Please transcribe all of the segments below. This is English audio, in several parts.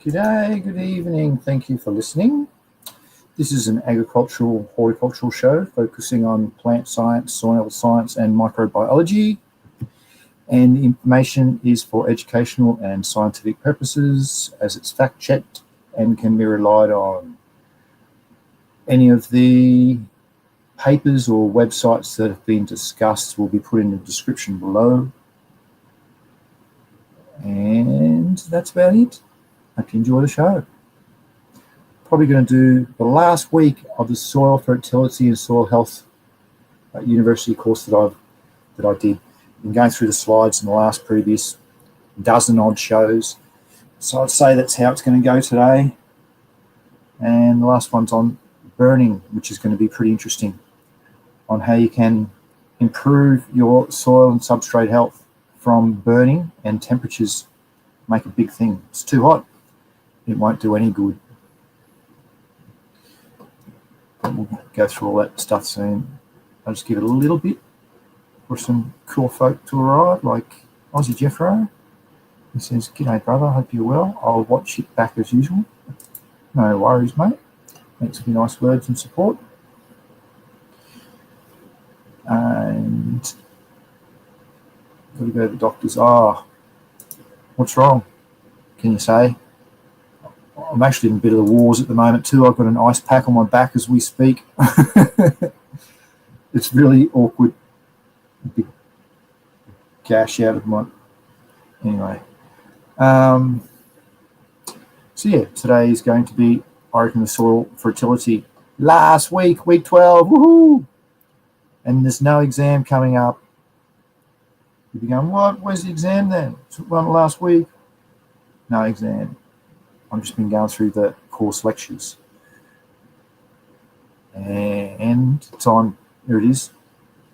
G'day, good evening. Thank you for listening. This is an agricultural horticultural show focusing on plant science, soil science, and microbiology. And the information is for educational and scientific purposes, as it's fact-checked and can be relied on. Any of the papers or websites that have been discussed will be put in the description below. And that's about it. Hope you enjoy the show. Probably going to do the last week of the soil fertility and soil health university course that I did. Been going through the slides in the last previous dozen odd shows. So I'd say that's how it's going to go today. And the last one's on burning, which is going to be pretty interesting, on how you can improve your soil and substrate health from burning, and temperatures make a big thing. It's too hot, it won't do any good. We'll go through all that stuff soon. I'll just give it a little bit for some cool folk to arrive, like Aussie Jeffro. He says, "G'day brother, hope you're well. I'll watch it back as usual." No worries, mate. Thanks for your nice words and support. And got to go to the doctors. What's wrong? Can you say? I'm actually in a bit of the wars at the moment too. I've got an ice pack on my back as we speak. It's really awkward. A big gash out of my... Anyway. So yeah, today is going to be, I reckon, the soil fertility. Last week, week 12, woohoo! And there's no exam coming up. You'd be going, what? Where's the exam then? It's one last week. No exam. I've just been going through the course lectures. And it's on, here it is,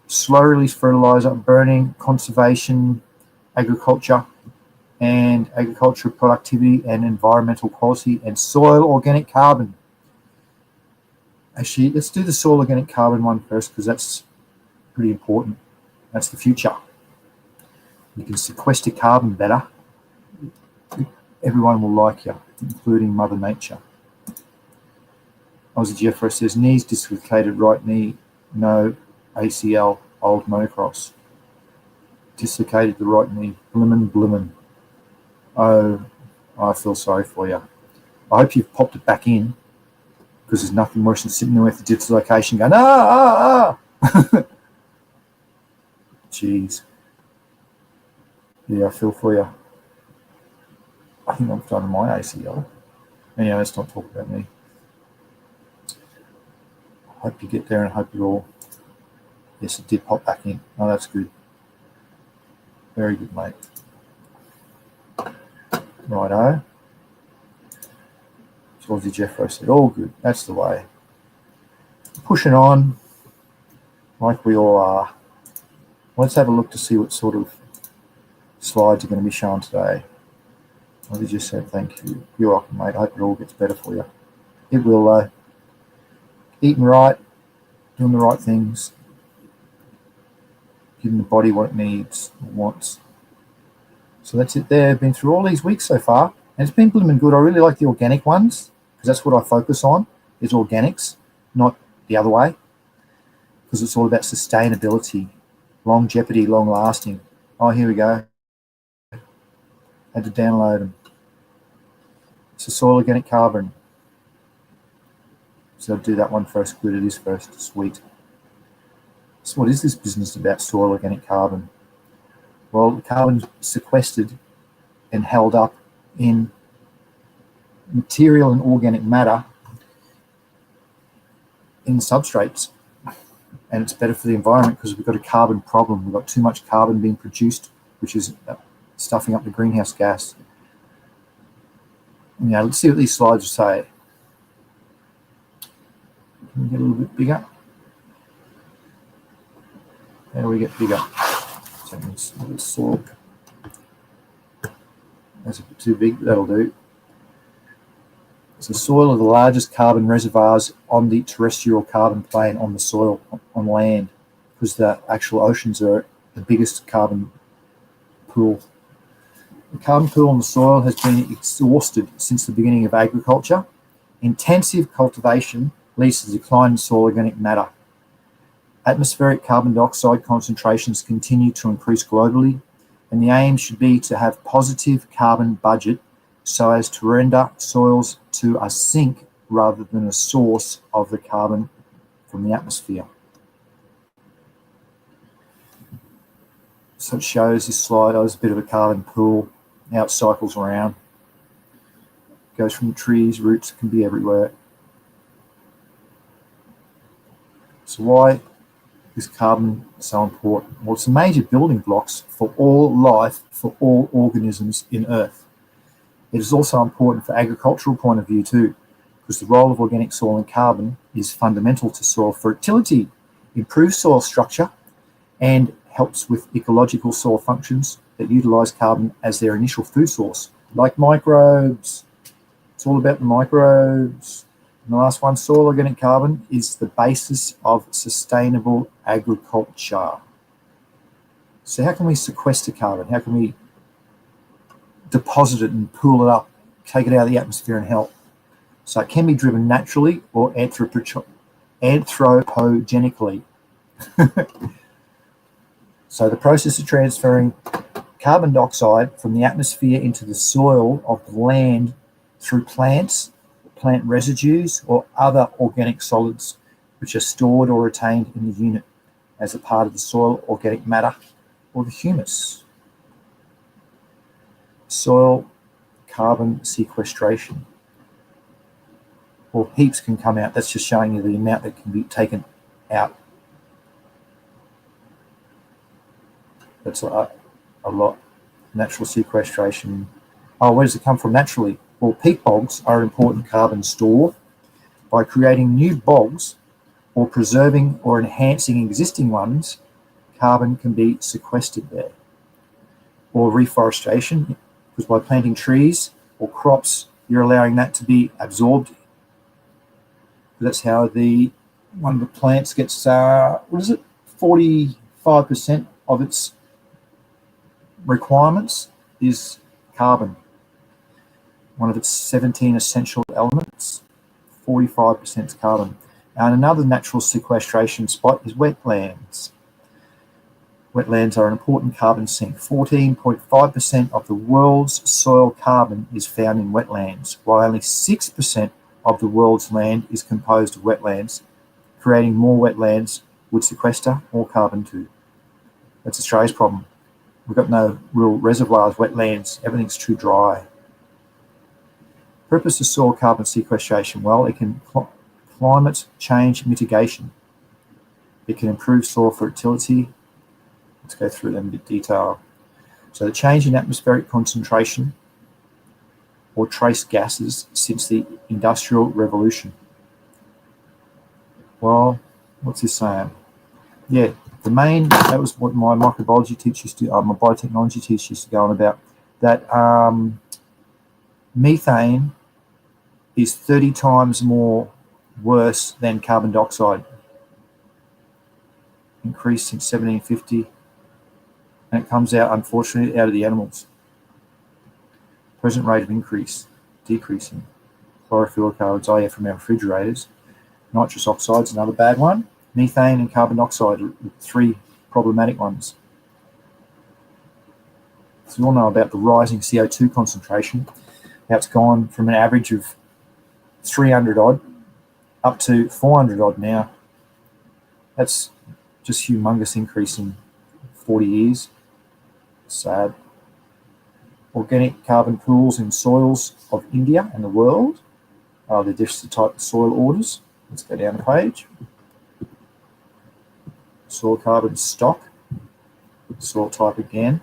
slow release fertilizer, burning, conservation, agriculture, and agricultural productivity and environmental quality, and soil organic carbon. Actually, let's do the soil organic carbon one first, because that's pretty important. That's the future. You can sequester carbon better. Everyone will like you, including Mother Nature. Aussie Jeffro says, knees dislocated, right knee, no ACL, old motocross. Dislocated the right knee, blimmin'. Oh, I feel sorry for you. I hope you've popped it back in, because there's nothing worse than sitting there with the dislocation going, Jeez. Yeah, I feel for you. I think I've done my ACL. Anyway, let's not talk about me. I hope you get there, and I hope you're all... Yes, it did pop back in. Oh, that's good. Very good, mate. Righto. Aussie Jeffro said, all good. That's the way. Pushing on, like we all are. Let's have a look to see what sort of slides are going to be shown today. I just said thank you. You're welcome, mate. I hope it all gets better for you. It will, though. Eating right, doing the right things, giving the body what it needs, what it wants. So that's it there. I've been through all these weeks so far, and it's been blooming good. I really like the organic ones, because that's what I focus on, is organics, not the other way, because it's all about sustainability, longevity, long lasting. Oh, here we go. Had to download them. It's a soil organic carbon. So I'll do that one first. Good, it is first. Sweet. So what is this business about soil organic carbon? Well, the carbon's sequestered and held up in material and organic matter in substrates. And it's better for the environment because we've got a carbon problem. We've got too much carbon being produced, which is stuffing up the greenhouse gas. Now, let's see what these slides say. Can we get a little bit bigger? How do we get bigger? So it's a little soil. That's a bit too big, that'll do. So soil are the largest carbon reservoirs on the terrestrial carbon plane on the soil, on land, because the actual oceans are the biggest carbon pool. The carbon pool in the soil has been exhausted since the beginning of agriculture. Intensive cultivation leads to decline in soil organic matter. Atmospheric carbon dioxide concentrations continue to increase globally, and the aim should be to have positive carbon budget so as to render soils to a sink rather than a source of the carbon from the atmosphere. So it shows this slide, there's a bit of a carbon pool, how it cycles around. Goes from trees, roots, can be everywhere. So why is carbon so important? Well, it's a major building blocks for all life, for all organisms in Earth. It is also important for agricultural point of view too, because the role of organic soil and carbon is fundamental to soil fertility, improves soil structure, and helps with ecological soil functions that utilize carbon as their initial food source, like microbes. It's all about the microbes. And the last one, soil organic carbon is the basis of sustainable agriculture. So how can we sequester carbon? How can we deposit it and pool it up, take it out of the atmosphere and help? So it can be driven naturally or anthropogenically. So the process of transferring carbon dioxide from the atmosphere into the soil of the land through plants, plant residues, or other organic solids which are stored or retained in the unit as a part of the soil organic matter or the humus. Soil carbon sequestration. Well, heaps can come out. That's just showing you the amount that can be taken out. That's a lot. Natural sequestration. Oh, where does it come from naturally? Well, peat bogs are an important carbon store. By creating new bogs or preserving or enhancing existing ones, carbon can be sequestered there. Or reforestation, because by planting trees or crops, you're allowing that to be absorbed. That's how one of the plants gets, 45% of its requirements is carbon. One of its 17 essential elements, 45% is carbon. And another natural sequestration spot is wetlands. Wetlands are an important carbon sink. 14.5% of the world's soil carbon is found in wetlands, while only 6% of the world's land is composed of wetlands. Creating more wetlands would sequester more carbon too. That's Australia's problem. We've got no real reservoirs, wetlands, everything's too dry. Purpose of soil carbon sequestration, well, it can climate change mitigation. It can improve soil fertility. Let's go through them in a bit detail. So the change in atmospheric concentration or trace gases since the Industrial Revolution. Well, what's this saying? Yeah, that was what my microbiology teacher used to, my biotechnology teacher used to go on about, that methane is 30 times more worse than carbon dioxide. Increased since 1750, and it comes out, unfortunately, out of the animals. Present rate of increase, decreasing. Chlorofluorocarbons, IF from our refrigerators. Nitrous oxides, another bad one. Methane and carbon dioxide are three problematic ones. So you all know about the rising CO2 concentration. How it's gone from an average of 300 odd up to 400 odd now. That's just humongous increase in 40 years. Sad. Organic carbon pools in soils of India and the world. They're just the type of soil orders. Let's go down the page. Soil carbon stock. Soil type again.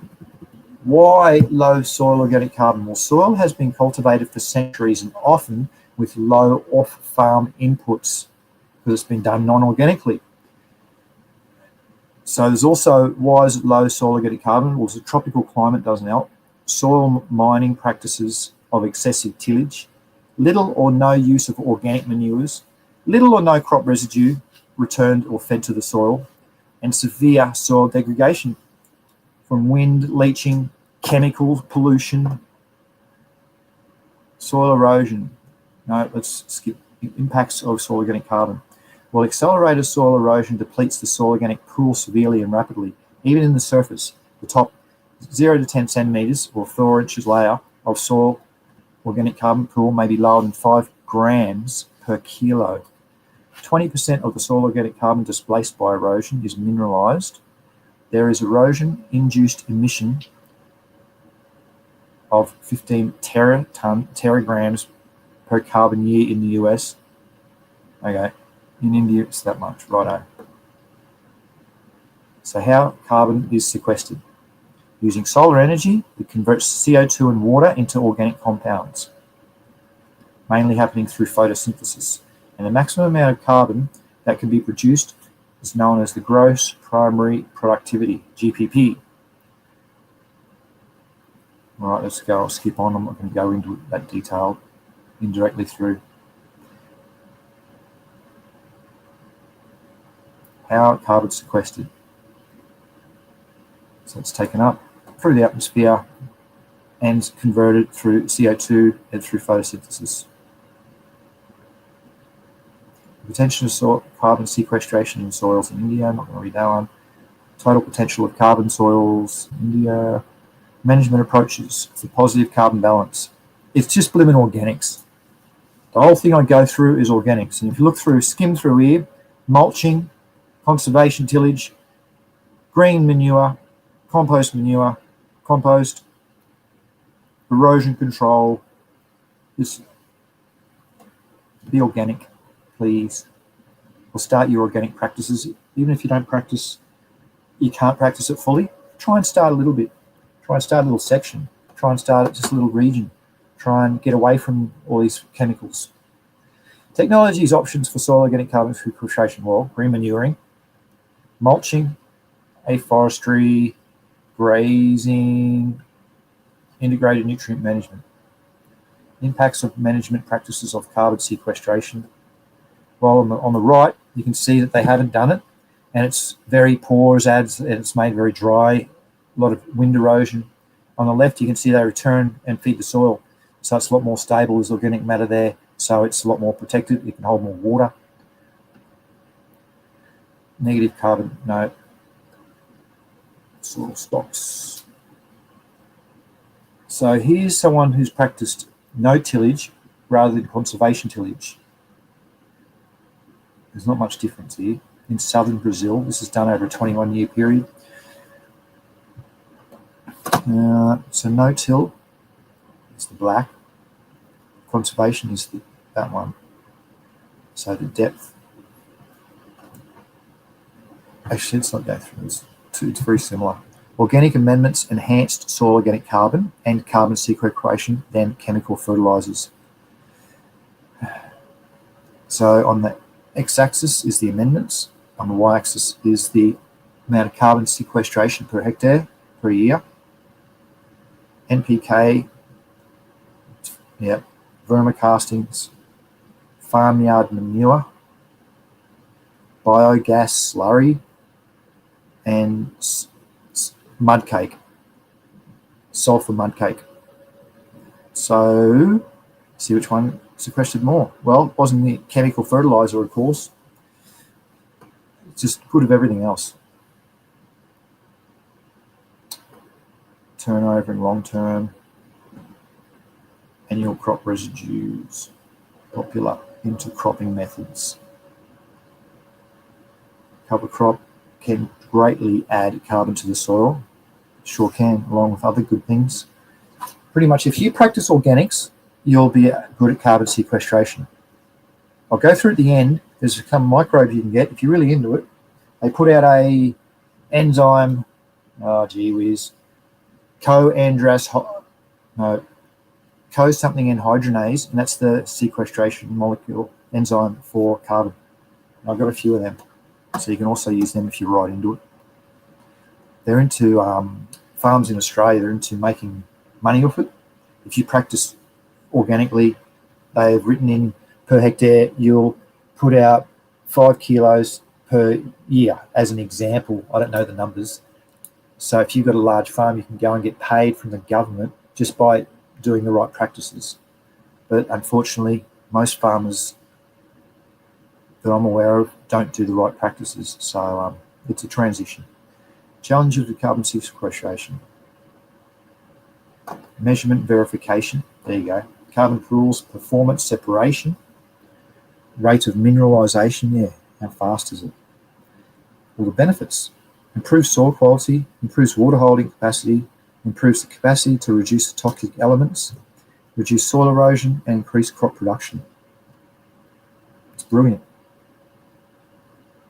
Why low soil organic carbon? Well, soil has been cultivated for centuries and often with low off-farm inputs because it's been done non-organically. So there's also, why is it low soil organic carbon? Well, the tropical climate doesn't help. Soil mining practices of excessive tillage, little or no use of organic manures, little or no crop residue returned or fed to the soil, and severe soil degradation from wind, leaching, chemical pollution, soil erosion. No, let's skip. Impacts of soil organic carbon. Well, accelerated soil erosion depletes the soil organic pool severely and rapidly. Even in the surface, the top 0 to 10 centimetres or 4 inches layer of soil organic carbon pool may be lower than 5 grams per kilo. 20% of the soil organic carbon displaced by erosion is mineralised. There is erosion-induced emission of 15 teragrams per carbon year in the US. Okay, in India it's that much, righto. So how carbon is sequestered? Using solar energy, it converts CO2 and water into organic compounds, mainly happening through photosynthesis. And the maximum amount of carbon that can be produced is known as the gross primary productivity, GPP. All right, let's go. I'll skip on. I'm not going to go into that detail indirectly through. How carbon sequestered. So it's taken up through the atmosphere and converted through CO2 and through photosynthesis. The potential of carbon sequestration in soils in India, I'm not going to read that one. Total potential of carbon soils in India. Management approaches for positive carbon balance. It's just blimmin' organics. The whole thing I go through is organics. And if you look through, skim through here, mulching, conservation tillage, green manure, compost, erosion control. Just be organic, please. Or start your organic practices. Even if you don't practice, you can't practice it fully, try and start a little bit. Try and start a little section. Try and start just a little region. Try and get away from all these chemicals. Technologies options for soil organic carbon sequestration: well, green manuring, mulching, afforestry, grazing, integrated nutrient management. Impacts of management practices of carbon sequestration. Well, on the right, you can see that they haven't done it, and it's very poor as ads, and it's made very dry. A lot of wind erosion. On the left, you can see they return and feed the soil. So it's a lot more stable. There's organic matter there. So it's a lot more protected. It can hold more water. Negative carbon, no. Soil stocks. So here's someone who's practiced no tillage rather than conservation tillage. There's not much difference here. In southern Brazil, this is done over a 21-year period. So no-till is the black. Conservation is that one. So the depth. Actually, let's not go through this. It's very similar. Organic amendments enhanced soil organic carbon and carbon sequestration than chemical fertilizers. So on the x-axis is the amendments. On the y-axis is the amount of carbon sequestration per hectare per year. NPK, vermicastings, farmyard manure, biogas slurry, and mud cake, sulfur mud cake. So, see which one sequestered more. Well, it wasn't the chemical fertilizer, of course. It's just good of everything else. Turnover and long-term annual crop residues, popular intercropping methods. Cover crop can greatly add carbon to the soil. Sure can, along with other good things. Pretty much if you practice organics, you'll be good at carbon sequestration. I'll go through at the end. There's some microbes you can get if you're really into it. They put out a enzyme, oh gee whiz, co-something anhydrous, and that's the sequestration molecule enzyme for carbon. And I've got a few of them, so you can also use them if you're right into it. They're into farms in Australia. They're into making money off it. If you practice organically, they've written in per hectare, you'll put out 5 kilos per year as an example. I don't know the numbers. So if you've got a large farm, you can go and get paid from the government just by doing the right practices. But unfortunately, most farmers that I'm aware of don't do the right practices. So it's a transition. Challenges of carbon sequestration. Measurement verification. There you go. Carbon pools, performance separation. Rate of mineralization. Yeah, how fast is it? All the benefits. Improves soil quality, improves water holding capacity, improves the capacity to reduce the toxic elements, reduce soil erosion, and increase crop production. It's brilliant.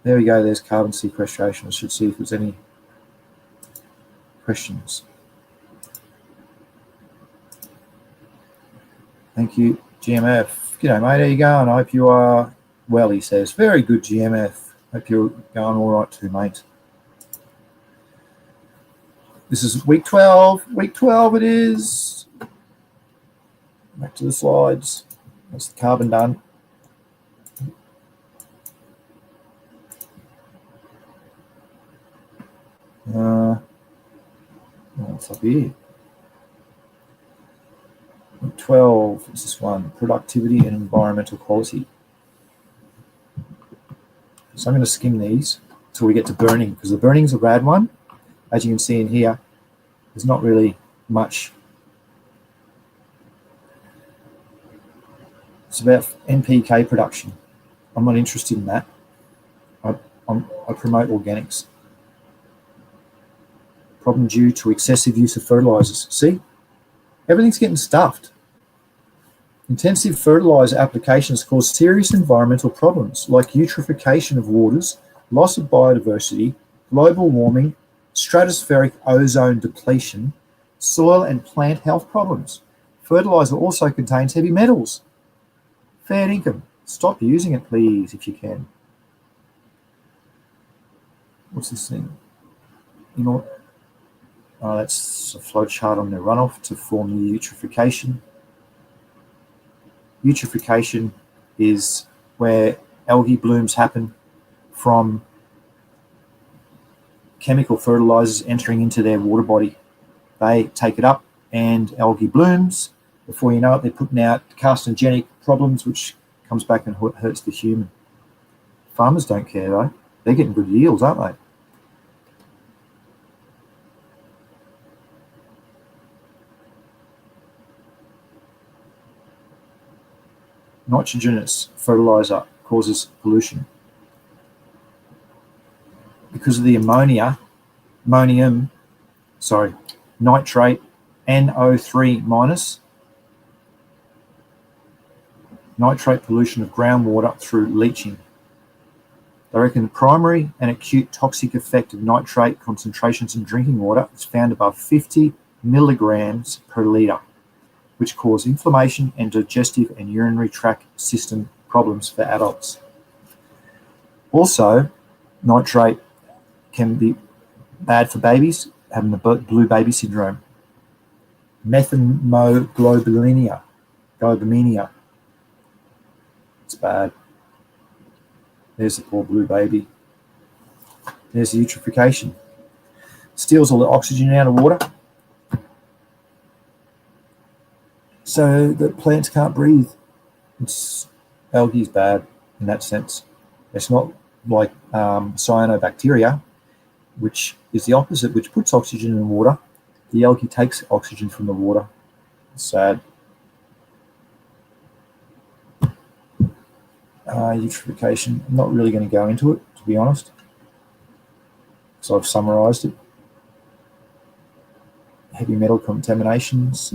There we go, there's carbon sequestration. I should see if there's any questions. Thank you, GMF. G'day, mate, how you going? I hope you are well, he says. Very good, GMF. Hope you're going all right too, mate. This is week 12. Week 12 it is. Back to the slides. That's the carbon done. What's up here? Week 12 is this one. Productivity and environmental quality. So I'm going to skim these until we get to burning, because the burning's a bad one. As you can see in here, there's not really much. It's about NPK production. I'm not interested in that. I promote organics. Problem due to excessive use of fertilizers. See, everything's getting stuffed. Intensive fertilizer applications cause serious environmental problems like eutrophication of waters, loss of biodiversity, global warming, stratospheric ozone depletion, soil and plant health problems. Fertilizer also contains heavy metals. Fair income. Stop using it, please, if you can. What's this thing? You know what? Oh, that's a flow chart on the runoff to form the eutrophication. Eutrophication is where algae blooms happen from chemical fertilizers entering into their water body. They take it up and algae blooms. Before you know it, they're putting out carcinogenic problems, which comes back and hurts the human. Farmers don't care though. They're getting good yields, aren't they? Nitrogenous fertilizer causes pollution. Because of the nitrate, NO3 minus, nitrate pollution of groundwater through leaching. They reckon the primary and acute toxic effect of nitrate concentrations in drinking water is found above 50 milligrams per litre, which cause inflammation and digestive and urinary tract system problems for adults. Also, nitrate can be bad for babies having the blue baby syndrome. Methemoglobinemia. It's bad. There's the poor blue baby. There's the eutrophication. Steals all the oxygen out of water, so that plants can't breathe. Algae is bad in that sense. It's not like cyanobacteria, which is the opposite, which puts oxygen in the water. The algae takes oxygen from the water. It's sad. Eutrophication, I'm not really going to go into it, to be honest, because I've summarized it. Heavy metal contaminations,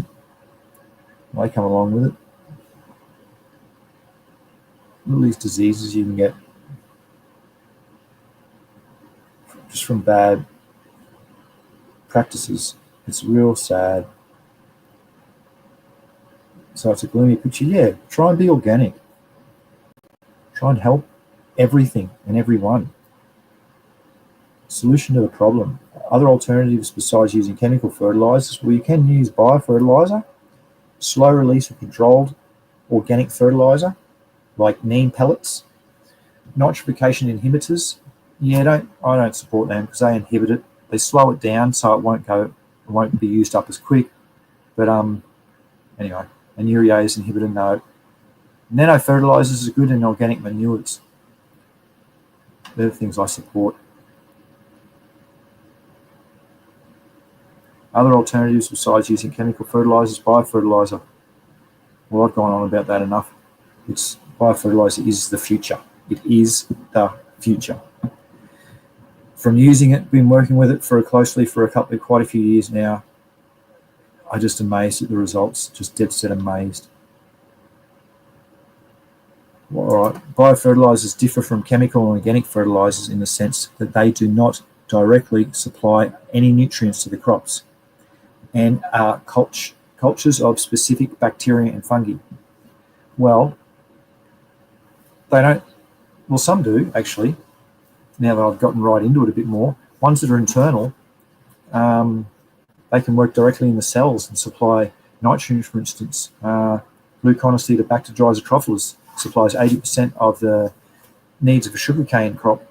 they come along with it. All these diseases you can get just from bad practices. It's real sad. So it's a gloomy picture. Yeah, try and be organic. Try and help everything and everyone. Solution to the problem. Other alternatives besides using chemical fertilizers, well, you can use biofertilizer, slow release or controlled organic fertilizer, like neem pellets, nitrification inhibitors. Yeah, I don't support them because they inhibit it. They slow it down so it won't be used up as quick. But anyway, and urease inhibitor, no. Nano fertilizers are good in organic manures. They're the things I support. Other alternatives besides using chemical fertilizers, biofertilizer. Well, I've gone on about that enough. Biofertilizer is the future. It is the future. From using it, been working with it closely for quite a few years now. I'm just amazed at the results, just dead set amazed. Well, all right, biofertilizers differ from chemical and organic fertilizers in the sense that they do not directly supply any nutrients to the crops and are cultures of specific bacteria and fungi. Well, they don't. Well, some do, actually. Now that I've gotten right into it a bit more, ones that are internal, they can work directly in the cells and supply nitrogen, for instance. Gluconosidobacter drosoptrophilus supplies 80% of the needs of a sugarcane crop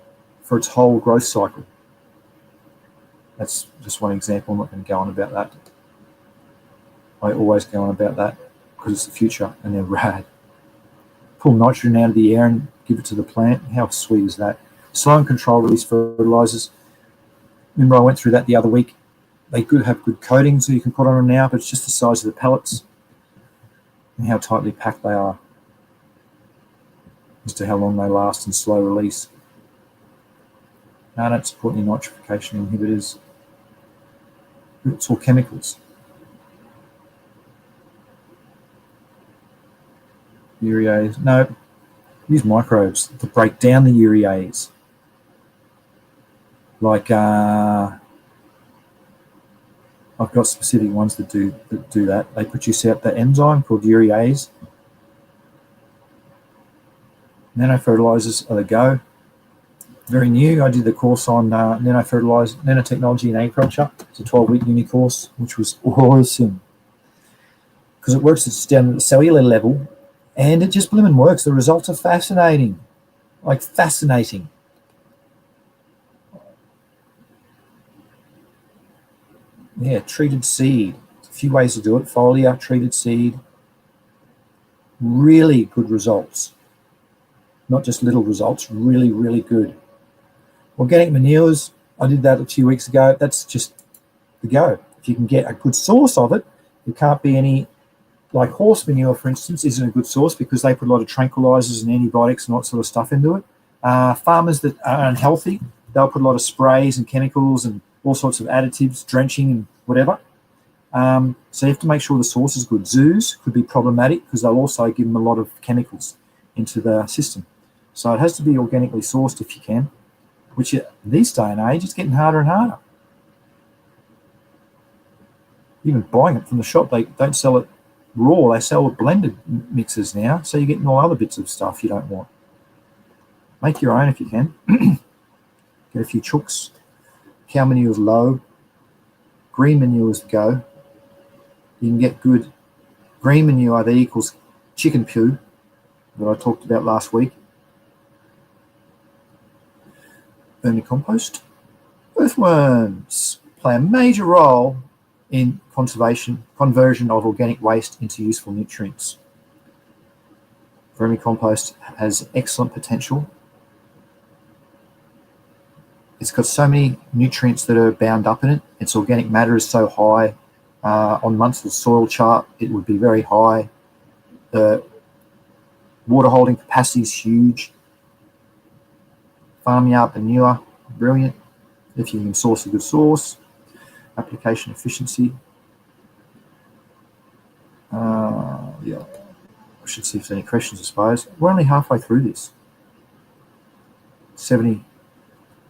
for its whole growth cycle. That's just one example. I'm not going to go on about that. I always go on about that because it's the future and they're rad. Pull nitrogen out of the air and give it to the plant. How sweet is that? Slow and control release fertilizers. Remember I went through that the other week. They have good coatings that you can put on them now, but it's just the size of the pellets and how tightly packed they are as to how long they last and slow release. No, I don't support any nitrification inhibitors. It's all chemicals. Urease, no. Use microbes to break down the urease. Like I've got specific ones that do that. They produce out the enzyme called urease. Nanofertilizers are the go. Very new. I did the course on nanotechnology in agriculture. It's a 12-week uni course, which was awesome because it works down at the cellular level, and it just blooming works. The results are fascinating, like fascinating. Yeah, treated seed. There's a few ways to do it. Foliar, treated seed. Really good results. Not just little results, really, really good. Organic manures, I did that a few weeks ago. That's just the go. If you can get a good source of it, there can't be any, like horse manure, for instance, isn't a good source because they put a lot of tranquilizers and antibiotics and all that sort of stuff into it. Farmers that are unhealthy, they'll put a lot of sprays and chemicals and all sorts of additives, drenching and whatever. So you have to make sure the source is good. Zoos could be problematic because they'll also give them a lot of chemicals into the system. So it has to be organically sourced if you can, which in this day and age is getting harder and harder. Even buying it from the shop, they don't sell it raw, they sell blended mixes now, so you're getting all other bits of stuff you don't want. Make your own if you can. Get a few chooks. Cow manure is low. Green manure is the go. You can get good green manure that equals chicken poo that I talked about last week. Vermicompost. Earthworms play a major role in conversion of organic waste into useful nutrients. Vermicompost has excellent potential. It's got so many nutrients that are bound up in it. Its organic matter is so high. On Munsell's soil chart, it would be very high. The water holding capacity is huge. Farmyard manure, brilliant. If you can source a good source. Application efficiency. Yeah, I should see if there's any questions, I suppose. We're only halfway through this. 70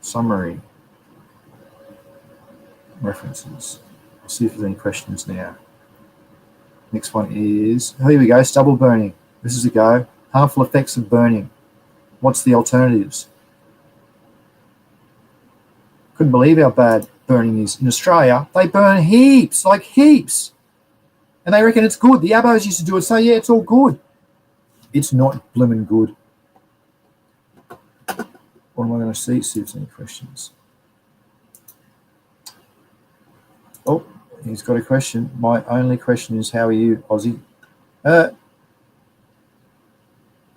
summary references. I'll see if there's any questions now. Next one is, oh, here we go, stubble burning. This is a go. Harmful effects of burning. What's the alternatives? Couldn't believe how bad burning is. In Australia, they burn heaps, like heaps. And they reckon it's good. The Abos used to do it, so yeah, it's all good. It's not blooming good. What am I going to see? See if there's any questions. Oh, he's got a question. My only question is, how are you, Aussie? Well,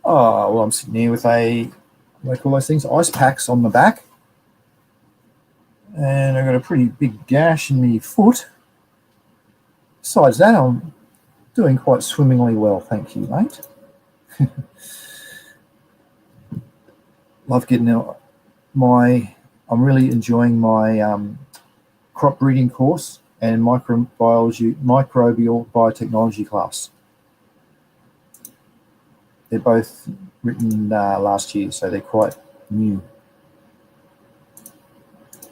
I'm sitting here with what do they call those things? Ice packs on my back. And I've got a pretty big gash in my foot. Besides that, I'm doing quite swimmingly well, thank you, mate. Love getting out. I'm really enjoying my crop breeding course and microbial biotechnology class. They're both written last year, so they're quite new.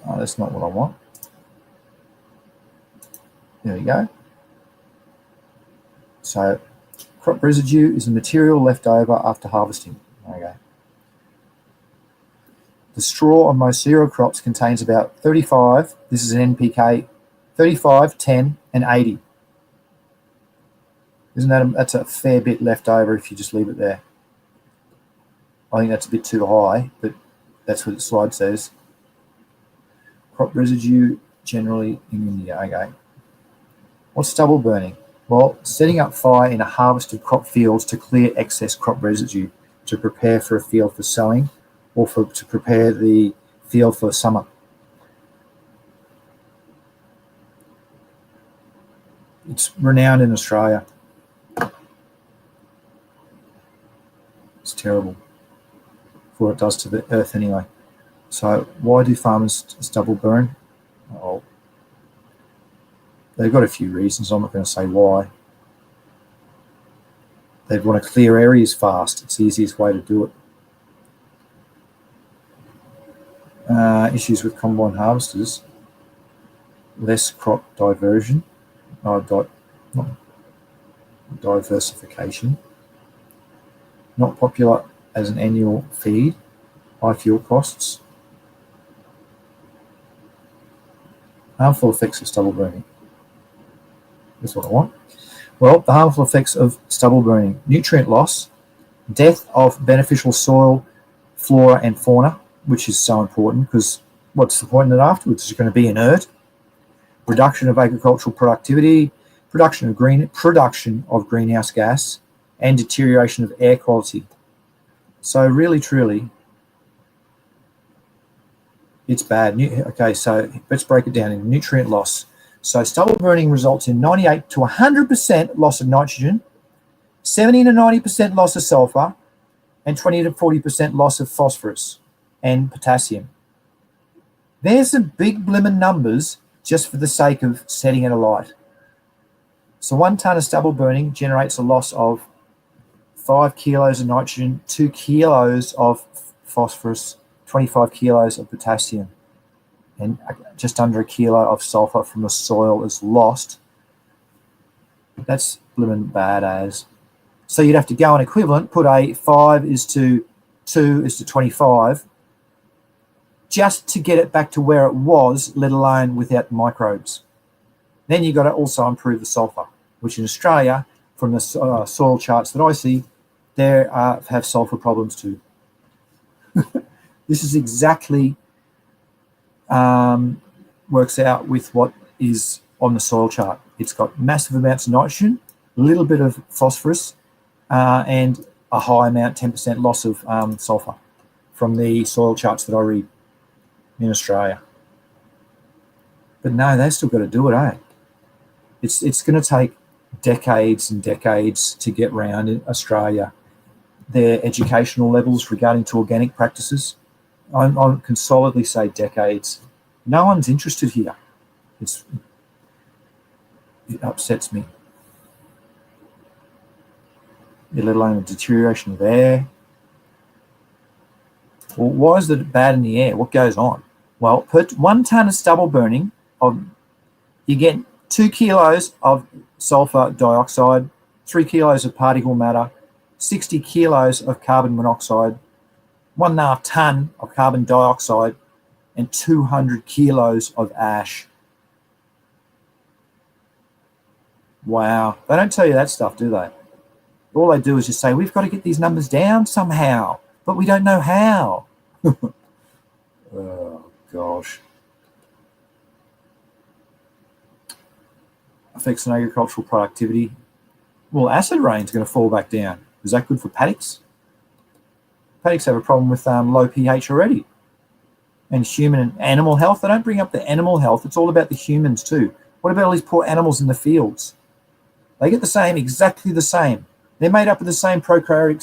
Oh, that's not what I want. There we go. So crop residue is the material left over after harvesting. Okay. The straw on most cereal crops contains about 35, this is an NPK, 35, 10, and 80. That's a fair bit left over if you just leave it there. I think that's a bit too high, but that's what the slide says. Crop residue generally in India. Okay. What's stubble burning? Well, setting up fire in a harvested crop fields to clear excess crop residue to prepare for a field for sowing or to prepare the field for summer. It's renowned in Australia. It's terrible for what it does to the earth anyway. So why do farmers stubble burn? Oh, they've got a few reasons. I'm not going to say why. They want to clear areas fast. It's the easiest way to do it. Issues with combine harvesters, less crop diversion, diversification, not popular as an annual feed, high fuel costs, harmful effects of stubble burning. That's what I want. Well, the harmful effects of stubble burning: nutrient loss, death of beneficial soil, flora and fauna, which is so important because what's the point of it afterwards? It's going to be inert. Reduction of agricultural productivity, production of greenhouse gas, and deterioration of air quality. So really, truly, it's bad. Okay, so let's break it down in nutrient loss. So stubble burning results in 98 to 100% loss of nitrogen, 70 to 90% loss of sulfur, and 20 to 40% loss of phosphorus and potassium. There's some big blimmin' numbers just for the sake of setting it alight. So 1 tonne of stubble burning generates a loss of 5 kilos of nitrogen, 2 kilos of phosphorus, 25 kilos of potassium, and just under 1 kilo of sulfur from the soil is lost. That's blimmin' bad as. So you'd have to go an equivalent, put a 5 is to 2 is to 25, just to get it back to where it was, let alone without microbes. Then you've got to also improve the sulfur, which in Australia, from the soil charts that I see, there have sulfur problems too. This is exactly works out with what is on the soil chart. It's got massive amounts of nitrogen, a little bit of phosphorus, and a high amount, 10% loss of sulfur from the soil charts that I read in Australia. But no, they've still got to do it, eh? It's going to take decades and decades to get round in Australia their educational levels regarding to organic practices. I can solidly say decades. No one's interested here. It upsets me. Let alone the deterioration of air. Well, why is it bad in the air? What goes on? Well, per 1 tonne of stubble burning, you get 2 kilos of sulfur dioxide, 3 kilos of particle matter, 60 kilos of carbon monoxide, 1.5 tonne of carbon dioxide, and 200 kilos of ash. Wow. They don't tell you that stuff, do they? All they do is just say, we've got to get these numbers down somehow, but we don't know how. Oh, gosh. effects on agricultural productivity. Well, acid rain is going to fall back down. Is that good for paddocks? Paddocks have a problem with low pH already. And human and animal health. They don't bring up the animal health. It's all about the humans too. What about all these poor animals in the fields? They get the same, exactly the same. They're made up of the same eukaryotic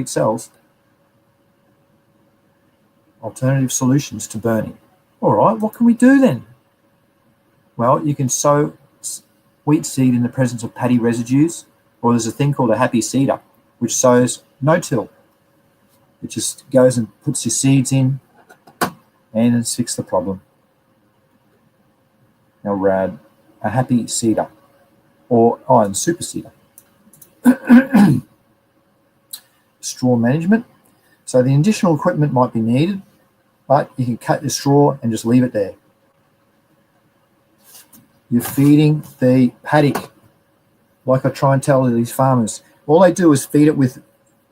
cells. Alternative solutions to burning. All right, what can we do then? Well, you can sow wheat seed in the presence of paddy residues, or there's a thing called a happy seeder, which sows no-till. It just goes and puts your seeds in, and it's fixed the problem. Now, rad, a happy seeder, and super seeder. Straw management. So the additional equipment might be needed, but you can cut the straw and just leave it there. You're feeding the paddock, like I try and tell these farmers. All they do is feed it with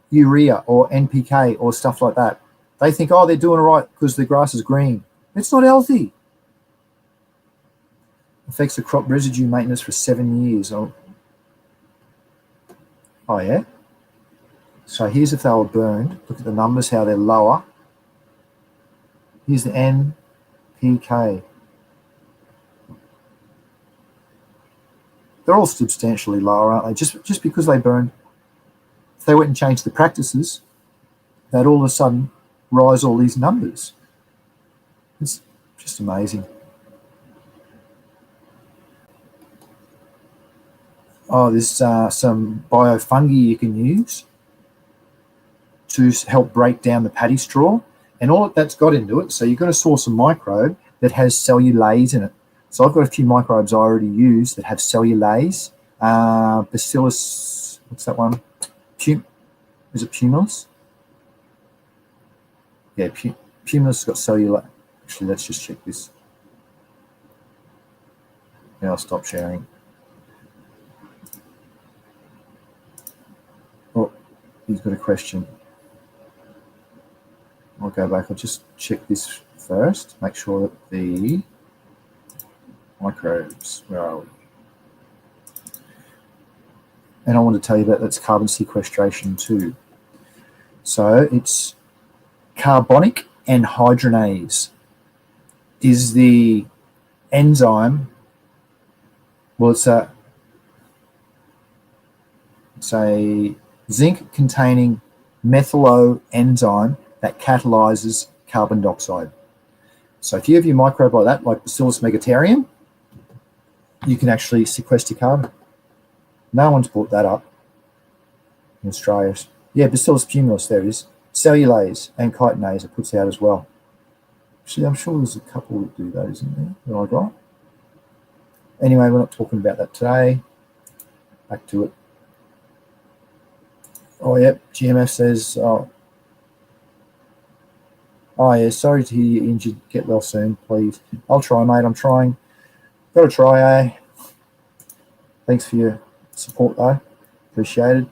urea or NPK or stuff like that. They think, oh, they're doing all right because the grass is green. It's not healthy. Affects the crop residue maintenance for 7 years. Oh yeah? So here's if they were burned. Look at the numbers, how they're lower. Here's the NPK. They're all substantially lower, aren't they? Just because they burned. If they went and changed the practices, they'd all of a sudden rise all these numbers. It's just amazing. Oh, there's some biofungi you can use to help break down the paddy straw, and all that's got into it. So you're going to source a microbe that has cellulase in it. So I've got a few microbes I already use that have cellulase. Bacillus, what's that one? Is it Pumilus? Yeah, Pumilus has got cellulase. Actually, let's just check this. Now I'll stop sharing. Oh, he's got a question. I'll go back. I'll just check this first. Make sure that the microbes, where are we? And I want to tell you that that's carbon sequestration too. So it's carbonic anhydrolase is the enzyme. Well, it's a zinc-containing methyloenzyme that catalyzes carbon dioxide. So if you have your microbe like that, like Bacillus megaterium, you can actually sequester carbon. No one's brought that up in Australia. Yeah, Bacillus pumilus, there it is. Cellulase and chitinase it puts out as well. Actually, I'm sure there's a couple that do that, isn't there, that I got? Anyway, we're not talking about that today. Back to it. Oh, yep, GMF says, oh yeah, sorry to hear you're injured. Get well soon, please. I'll try, mate. I'm trying. Got to try, eh? Thanks for your support, though. Appreciated.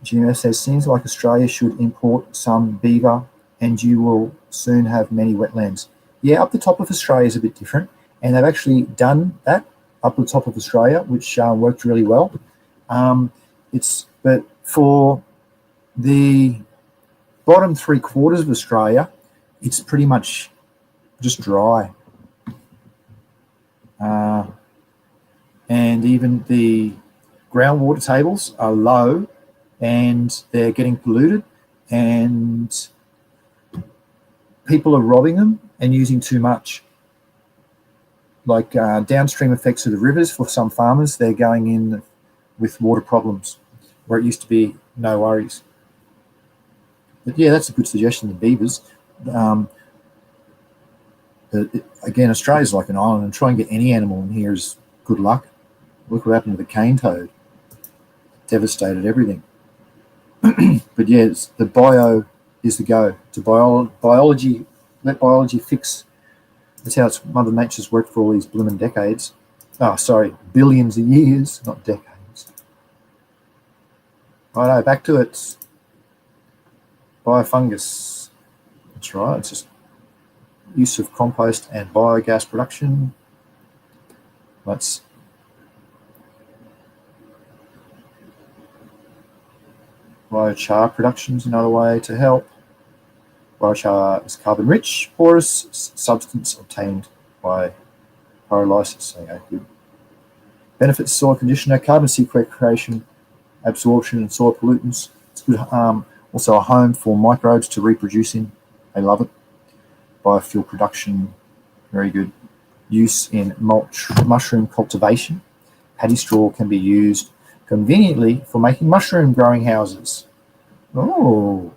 GMF says, seems like Australia should import some beaver and you will soon have many wetlands. Yeah, up the top of Australia is a bit different, and they've actually done that up the top of Australia, which worked really well. But for the bottom 3/4 of Australia, it's pretty much just dry. And even the groundwater tables are low and they're getting polluted, and people are robbing them and using too much. Like downstream effects of the rivers for some farmers, they're going in with water problems where it used to be no worries. But yeah, that's a good suggestion, the beavers. Again, Australia's like an island, and try and get any animal in here is good luck. Look what happened to the cane toad. Devastated everything. But yeah, the bio is the go. To biology, let biology fix. That's how Mother Nature's worked for all these blooming decades. Oh, sorry, billions of years, not decades. Righto, back to it. Biofungus. That's right, it's just use of compost and biogas production. That's Biochar production is another way to help. Biochar is carbon-rich, porous substance obtained by pyrolysis. Okay, good. Benefits soil conditioner, carbon sequestration, absorption, and soil pollutants. It's good. Also a home for microbes to reproduce in. They love it. Biofuel production, very good. Use in mushroom cultivation. Paddy straw can be used conveniently for making mushroom growing houses. Oh.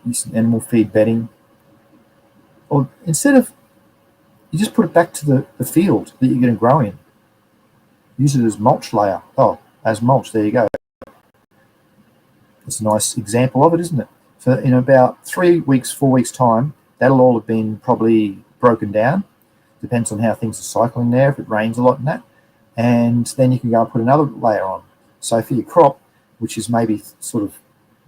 Use in animal feed bedding. Or instead of, you just put it back to the field that you're going to grow in. Use it as mulch layer. Oh, as mulch, there you go. It's a nice example of it, isn't it? So in about 3 weeks, 4 weeks time, that'll all have been probably broken down. Depends on how things are cycling there, if it rains a lot and that. And then you can go and put another layer on. So for your crop, which is maybe sort of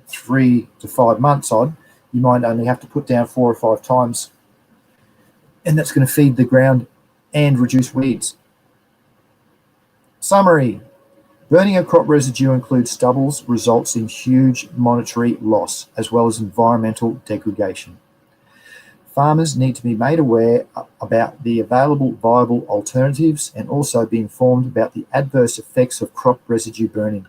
3 to 5 months on, you might only have to put down 4 or 5 times. And that's going to feed the ground and reduce weeds. Summary. Burning of crop residue includes stubbles results in huge monetary loss as well as environmental degradation. Farmers need to be made aware about the available viable alternatives and also be informed about the adverse effects of crop residue burning.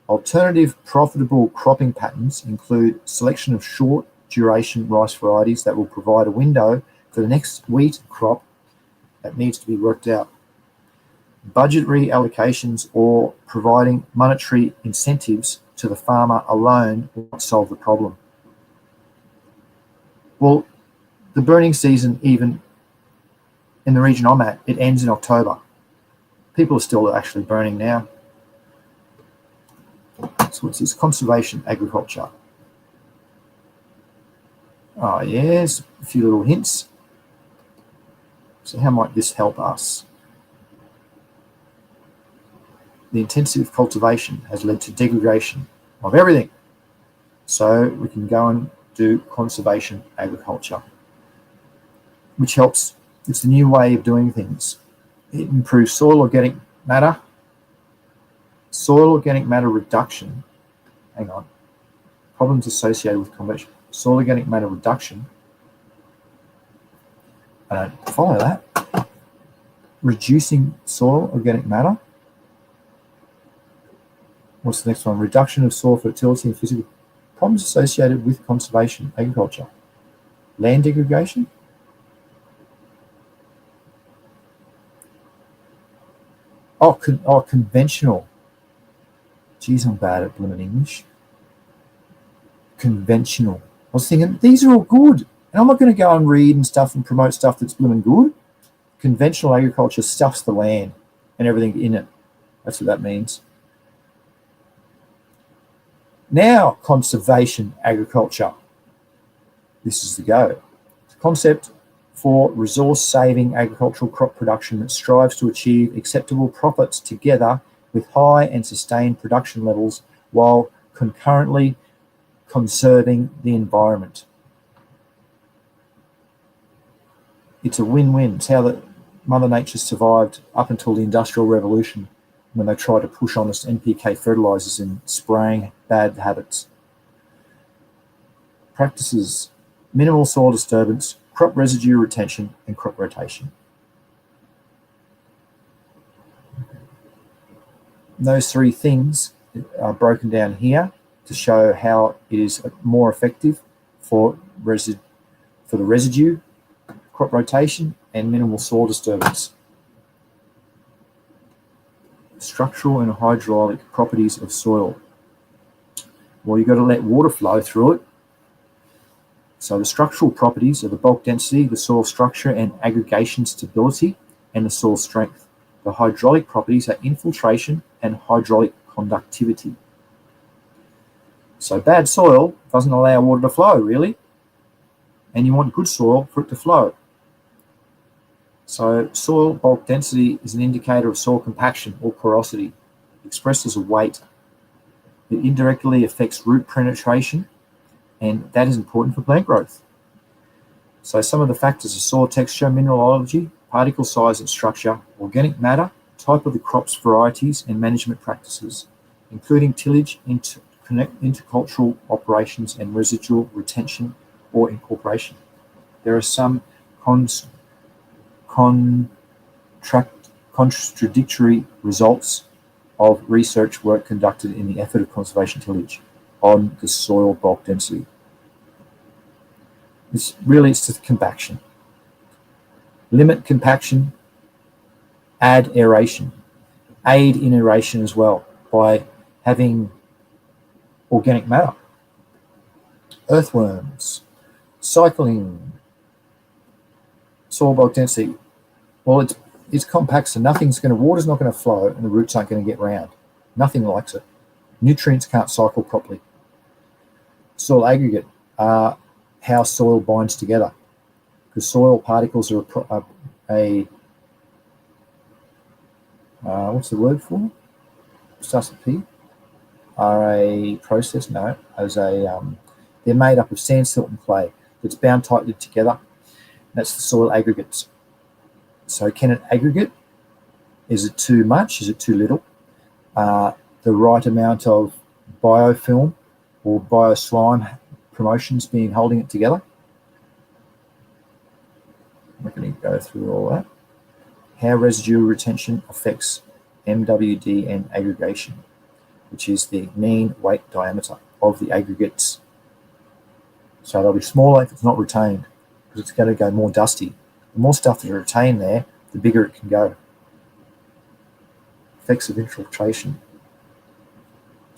Alternative profitable cropping patterns include selection of short duration rice varieties that will provide a window for the next wheat crop that needs to be worked out. Budgetary allocations or providing monetary incentives to the farmer alone will not solve the problem. Well, the burning season, even in the region I'm at, it ends in October. People are still actually burning now. So what's this? Conservation agriculture. Oh, yes, a few little hints. So how might this help us? The intensive cultivation has led to degradation of everything. So we can go and do conservation agriculture, which helps. It's the new way of doing things. It improves soil organic matter. Soil organic matter reduction. Hang on. Problems associated with conversion. Soil organic matter reduction. I don't follow that. Reducing soil organic matter. What's the next one? Reduction of soil fertility and physical problems associated with conservation agriculture. Land degradation. Conventional. Geez, I'm bad at blooming English. Conventional. I was thinking, these are all good. And I'm not going to go and read and stuff and promote stuff that's blooming good. Conventional agriculture stuffs the land and everything in it. That's what that means. Now, conservation agriculture. This is the go. It's a concept for resource-saving agricultural crop production that strives to achieve acceptable profits together with high and sustained production levels while concurrently conserving the environment. It's a win-win. It's how that Mother Nature survived up until the Industrial Revolution when they tried to push on us NPK fertilizers and spraying bad habits. Practices: minimal soil disturbance, crop residue retention, and crop rotation. Those 3 things are broken down here to show how it is more effective for the residue, crop rotation, and minimal soil disturbance. Structural and hydraulic properties of soil. Well, you've got to let water flow through it. So the structural properties are the bulk density, the soil structure and aggregation stability, and the soil strength. The hydraulic properties are infiltration and hydraulic conductivity. So bad soil doesn't allow water to flow, really. And you want good soil for it to flow. So soil bulk density is an indicator of soil compaction or porosity, expressed as a weight. It indirectly affects root penetration, and that is important for plant growth. So some of the factors are soil texture, mineralogy, particle size and structure, organic matter, type of the crops, varieties, and management practices. including tillage, intercultural operations, and residual retention or incorporation. There are some contradictory results of research work conducted in the effort of conservation tillage on the soil bulk density. This relates to compaction. Limit compaction, add aeration, aid in aeration as well by having organic matter, earthworms, cycling, soil bulk density. Well, it's compact, so water's not going to flow and the roots aren't going to get round. Nothing likes it. Nutrients can't cycle properly. Soil aggregate are how soil binds together, because soil particles are what's the word for? Starts with P. Are a process? No, they're made up of sand, silt, and clay that's bound tightly together. That's the soil aggregates. So can it aggregate? Is it too much? Is it too little? The right amount of biofilm or bioslime promotions being holding it together. I'm not going to go through all that. How residual retention affects MWD and aggregation, which is the mean weight diameter of the aggregates. So they'll be smaller if it's not retained, because it's going to go more dusty. The more stuff that are retained there, the bigger it can go. Effects of infiltration.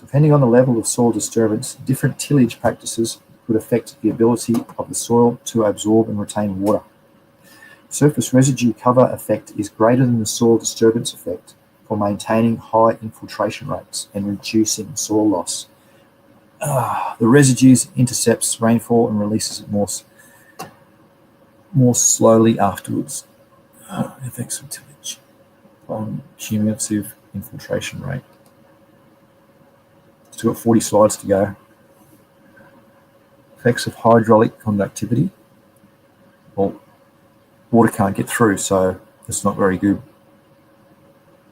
Depending on the level of soil disturbance, different tillage practices could affect the ability of the soil to absorb and retain water. Surface residue cover effect is greater than the soil disturbance effect for maintaining high infiltration rates and reducing soil loss. The residues intercepts rainfall and releases it more slowly afterwards. Effects of tillage on cumulative infiltration rate. Still got 40 slides to go. Effects of hydraulic conductivity. Well, water can't get through, so it's not very good.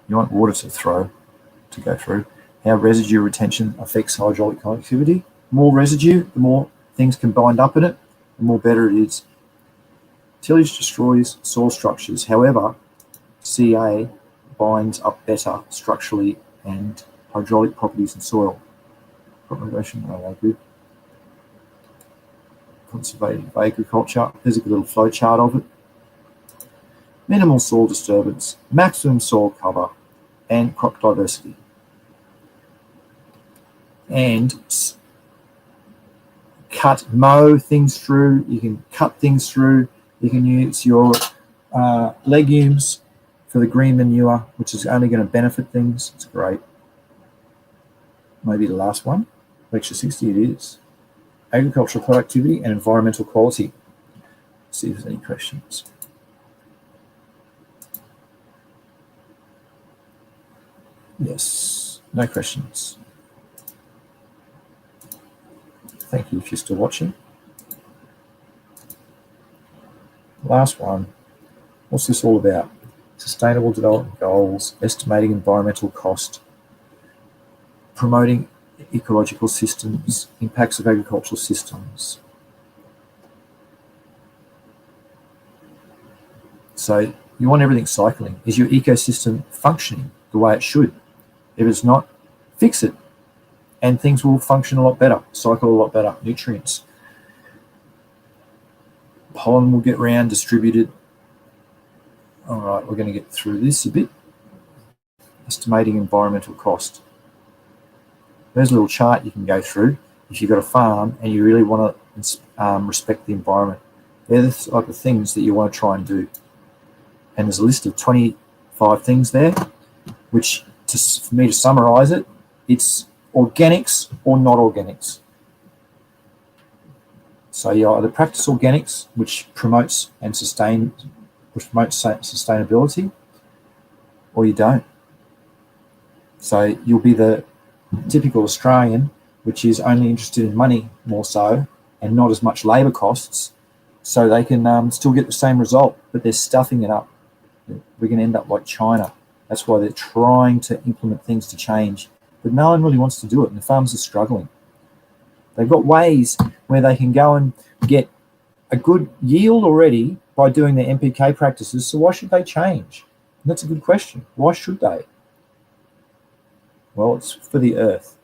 You want water to go through. How residue retention affects hydraulic conductivity. The more residue, the more things can bind up in it, the more better it is. Tillage destroys soil structures. However, CA binds up better structurally and hydraulic properties in soil. Propagation, good. Conservative agriculture. There's a good little flow chart of it. Minimal soil disturbance, maximum soil cover, and crop diversity. And mow things through. You can cut things through. You can use your legumes for the green manure, which is only going to benefit things. It's great. Maybe the last one. Lecture 60 it is. Agricultural productivity and environmental quality. Let's see if there's any questions. Yes, no questions. Thank you if you're still watching. Last one. What's this all about? Sustainable development goals, estimating environmental cost, promoting ecological systems, impacts of agricultural systems. So you want everything cycling. Is your ecosystem functioning the way it should? If it's not, fix it, and things will function a lot better, cycle a lot better. Nutrients. Pollen will get round, distributed. All right, we're going to get through this a bit. Estimating environmental cost. There's a little chart you can go through if you've got a farm and you really want to respect the environment. They're the type of things that you want to try and do. And there's a list of 25 things there, which, for me to summarize it, it's organics or not organics. So you either practice organics, which promotes sustainability, or you don't. So you'll be the typical Australian, which is only interested in money more so, and not as much labour costs, so they can still get the same result, but they're stuffing it up. We're going to end up like China. That's why they're trying to implement things to change but no one really wants to do it, and the farmers are struggling. They've got ways where they can go and get a good yield already by doing their NPK practices, so why should they change? And that's a good question. Why should they? Well, it's for the earth.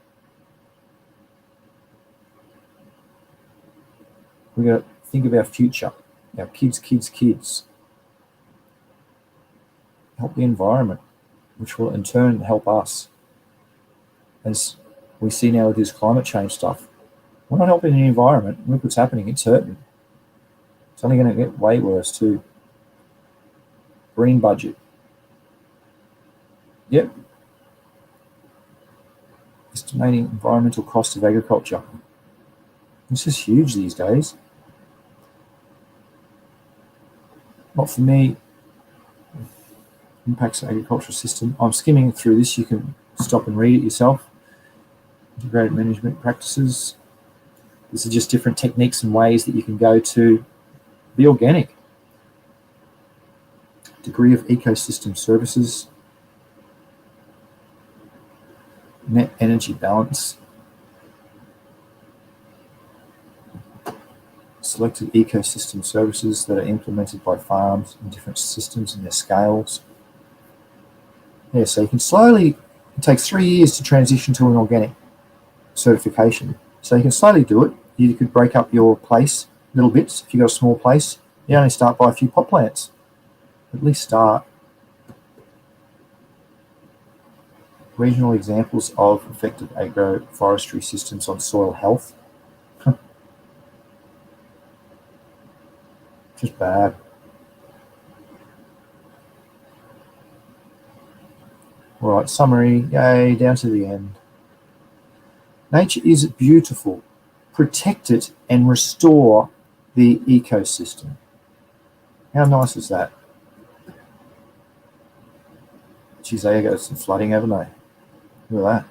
We've got to think of our future, our kids, help the environment, which will in turn help us. As we see now with this climate change stuff, we're not helping the environment. Look what's happening, it's hurting. It's only going to get way worse too. Green budget. Yep. Estimating environmental cost of agriculture. This is huge these days. Not for me. Impacts of agricultural system. I'm skimming through this. You can stop and read it yourself. Integrated management practices. These are just different techniques and ways that you can go to be organic. Degree of ecosystem services. Net energy balance. Selected ecosystem services that are implemented by farms in different systems and their scales. Yeah, so you can slowly, it takes 3 years to transition to an organic certification. So you can slowly do it. You could break up your place little bits. If you've got a small place, you only start by a few pot plants. At least start. Regional examples of effective agroforestry systems on soil health. Just bad. All right, summary, yay, down to the end. Nature is beautiful. Protect it and restore the ecosystem. How nice is that? Geez, there you go, some flooding, haven't they? Look at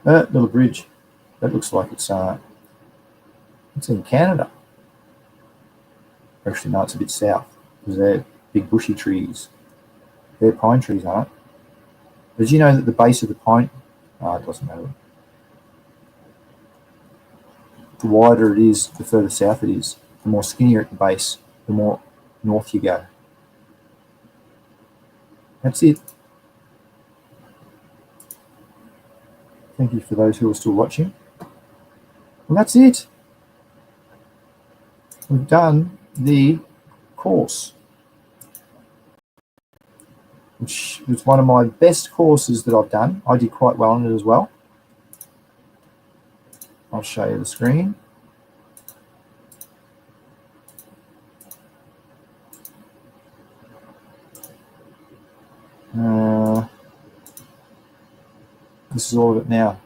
that. Little bridge. That looks like it's in Canada. Actually, no, it's a bit south, because they're big bushy trees. They're pine trees, aren't? Did you know that the base of the pine, it doesn't matter. The wider it is, the further south it is. The more skinnier at the base, the more north you go. That's it. Thank you for those who are still watching. Well, that's it. We've done the course, which was one of my best courses that I've done. I did quite well on it as well. I'll show you the screen. This is all of it now.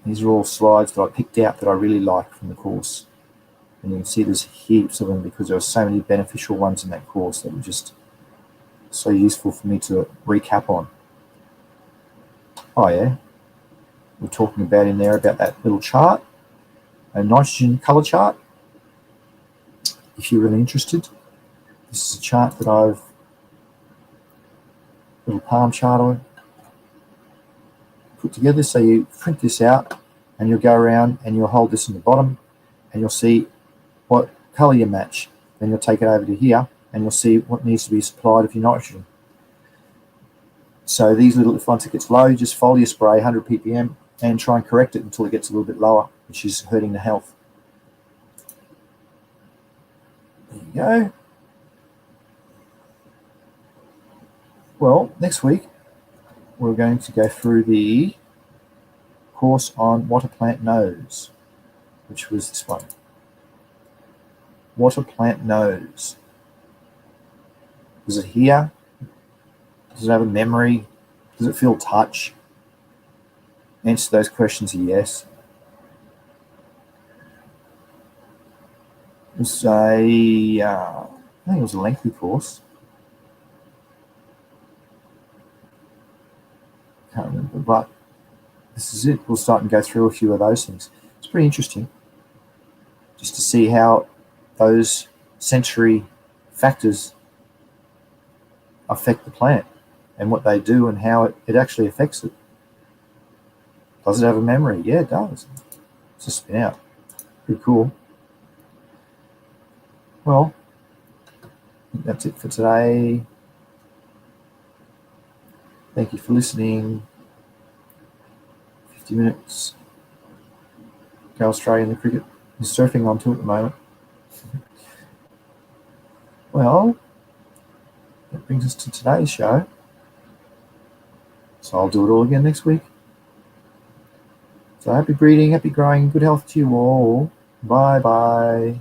These are all slides that I picked out that I really like from the course. And you can see there's heaps of them because there are so many beneficial ones in that course that were just so useful for me to recap on. Oh yeah, we're talking about in there about that little chart, a nitrogen color chart. If you're really interested, this is a chart that I've, little palm chart I put together. So you print this out and you'll go around and you'll hold this in the bottom and you'll see what color you match. Then you'll take it over to here and you'll see what needs to be supplied of your nitrogen. So these little, if once it gets low, just foliar spray 100 ppm and try and correct it until it gets a little bit lower, which is hurting the health. There you go. Well, next week we're going to go through the course on what a plant knows, which was this one. What a plant knows. Does it hear? Does it have a memory? Does it feel touch? Answer those questions are yes. It was I think it was a lengthy course. Can't remember, but this is it. We'll start and go through a few of those things. It's pretty interesting just to see how those sensory factors affect the plant. and what they do and how it actually affects it. Does it have a memory? Yeah, it does. It's a spin out. Pretty cool. Well, I think that's it for today. Thank you for listening. 50 minutes. Go Australia in the cricket. I'm surfing onto it at the moment. Well, that brings us to today's show. So I'll do it all again next week. So happy breeding, happy growing, good health to you all. Bye-bye.